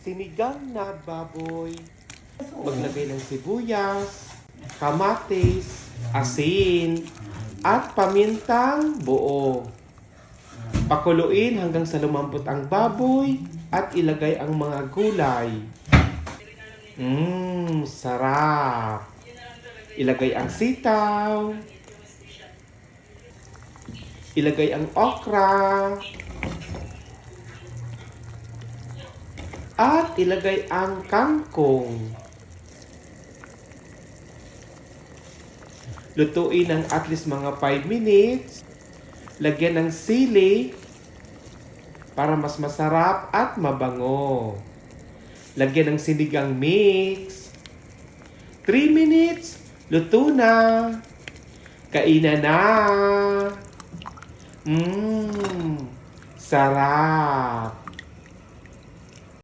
Sinigang na baboy. Maglagay ng sibuyas, kamatis, asin, at pamintang buo. Pakuluin hanggang sa lumambot ang baboy at ilagay ang mga gulay. Sarap! Ilagay ang sitaw. Ilagay ang okra. At ilagay ang kangkong. Lutuin ng at least mga 5 minutes. Lagyan ng sili para mas masarap at mabango. Lagyan ng sinigang mix. 3 minutes, luto na. Kainan na. Sarap.